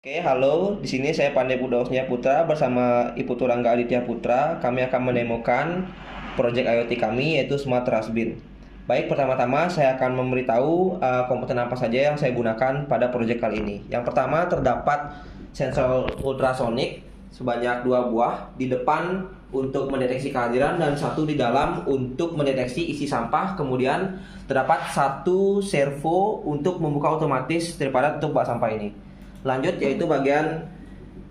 Oke, halo. Di sini saya Pandey Budosnya Putra bersama Ibu Turangga Aditya Putra. Kami akan menemukan proyek IoT kami yaitu Smart Trustbin. Baik, pertama-tama saya akan memberitahu komponen apa saja yang saya gunakan pada proyek kali ini. Yang pertama terdapat sensor ultrasonik sebanyak 2 buah di depan untuk mendeteksi kehadiran dan satu di dalam untuk mendeteksi isi sampah. Kemudian terdapat satu servo untuk membuka otomatis daripada tutup bak sampah ini. Lanjut yaitu bagian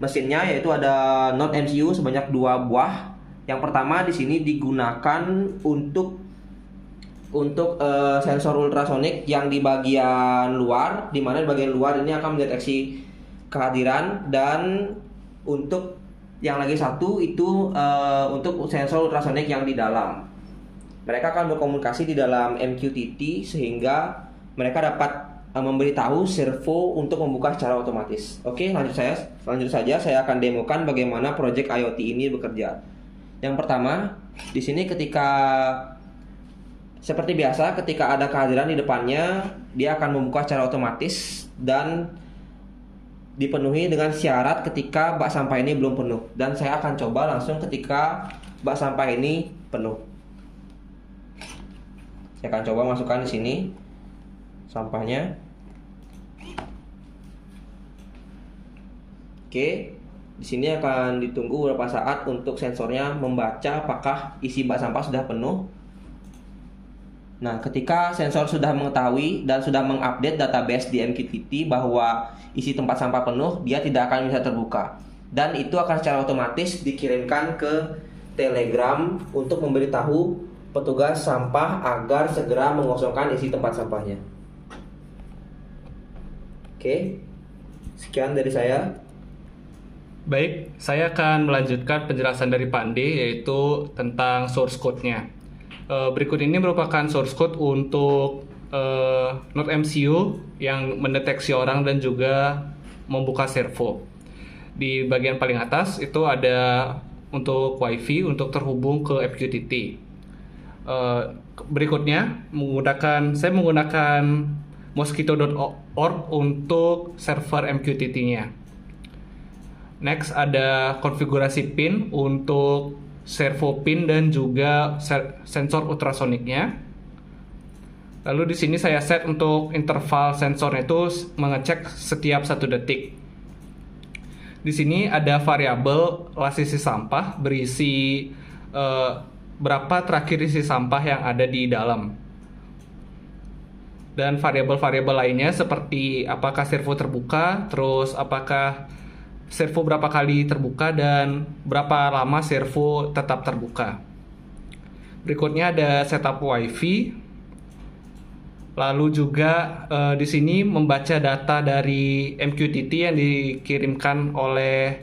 mesinnya, yaitu ada Node MCU sebanyak 2 buah. Yang pertama di sini digunakan untuk sensor ultrasonik yang di bagian luar, di mana di bagian luar ini akan mendeteksi kehadiran, dan untuk yang lagi satu itu untuk sensor ultrasonik yang di dalam. Mereka akan berkomunikasi di dalam MQTT sehingga mereka dapat memberitahu servo untuk membuka secara otomatis. Oke, lanjut saja saya akan demokan bagaimana proyek IoT ini bekerja. Yang pertama, di sini seperti biasa ketika ada kehadiran di depannya, dia akan membuka secara otomatis dan dipenuhi dengan syarat ketika bak sampah ini belum penuh. Dan saya akan coba langsung ketika bak sampah ini penuh. Saya akan coba masukkan di sini sampahnya. Oke, di sini akan ditunggu beberapa saat untuk sensornya membaca apakah isi bak sampah sudah penuh. Nah, ketika sensor sudah mengetahui dan sudah mengupdate database di MQTT bahwa isi tempat sampah penuh, dia tidak akan bisa terbuka. Dan itu akan secara otomatis dikirimkan ke Telegram untuk memberitahu petugas sampah agar segera mengosongkan isi tempat sampahnya. Oke, sekian dari saya. Baik, saya akan melanjutkan penjelasan dari Pande yaitu tentang source code-nya. Berikut ini merupakan source code untuk Node MCU yang mendeteksi orang dan juga membuka servo. Di bagian paling atas itu ada untuk WiFi untuk terhubung ke MQTT. Berikutnya saya menggunakan mosquito.org untuk server MQTT-nya. Next ada konfigurasi pin untuk servo pin dan juga sensor ultrasoniknya. Lalu di sini saya set untuk interval sensornya itu mengecek setiap 1 detik. Di sini ada variabel lasisi sampah berisi berapa terakhir isi sampah yang ada di dalam. Dan variabel-variabel lainnya seperti apakah servo terbuka, terus apakah servo berapa kali terbuka, dan berapa lama servo tetap terbuka. Berikutnya ada setup WiFi. Lalu juga di sini membaca data dari MQTT yang dikirimkan oleh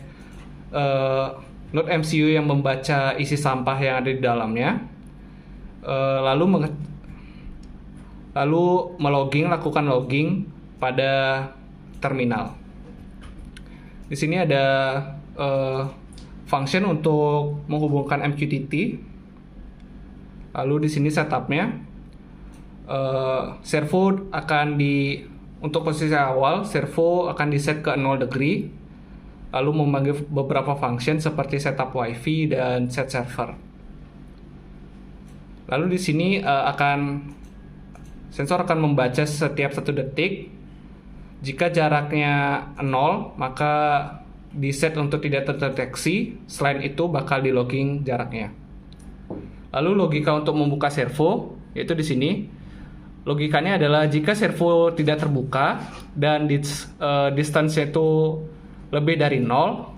Node MCU yang membaca isi sampah yang ada di dalamnya. Lalu lakukan logging pada terminal. Di sini ada function untuk menghubungkan MQTT. Lalu di sini setupnya, servo untuk posisi awal servo akan di set ke 0 degree. Lalu memanggil beberapa function seperti setup WiFi dan set server. Lalu di sini sensor akan membaca setiap 1 detik. Jika jaraknya 0, maka di set untuk tidak terdeteksi. Selain itu bakal di logging jaraknya. Lalu logika untuk membuka servo, yaitu di sini. Logikanya adalah jika servo tidak terbuka dan distance itu lebih dari 0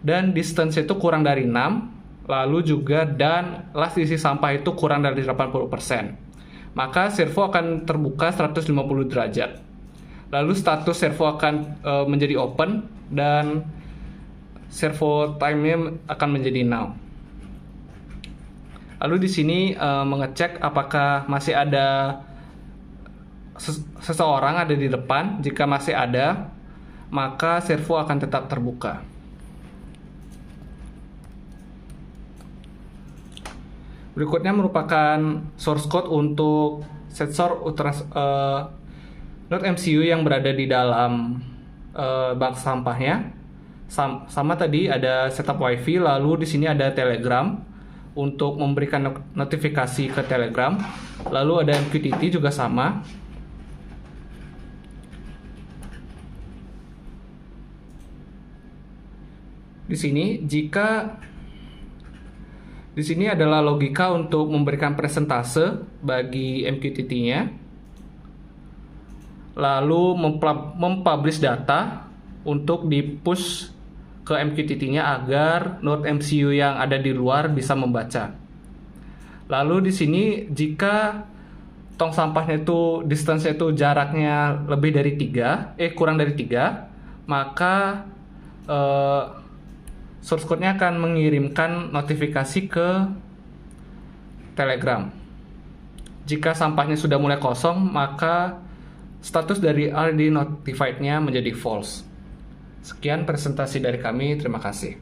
dan distance itu kurang dari 6, lalu juga dan last isi sampah itu kurang dari 80%, maka servo akan terbuka 150 derajat. Lalu status servo akan menjadi open dan servo time-nya akan menjadi now. Lalu di sini mengecek apakah masih ada seseorang ada di depan. Jika masih ada, maka servo akan tetap terbuka. Berikutnya merupakan source code untuk sensor Node MCU yang berada di dalam bank sampahnya. Sama tadi ada setup WiFi, lalu di sini ada Telegram untuk memberikan notifikasi ke Telegram. Lalu ada MQTT juga sama. Di sini adalah logika untuk memberikan presentase bagi MQTT-nya. Lalu mempublish data untuk di-push ke MQTT-nya agar node MCU yang ada di luar bisa membaca. Lalu di sini jika tong sampahnya itu distance-nya itu jaraknya kurang dari 3, maka source code-nya akan mengirimkan notifikasi ke Telegram. Jika sampahnya sudah mulai kosong, maka status dari already notified-nya menjadi false. Sekian presentasi dari kami, terima kasih.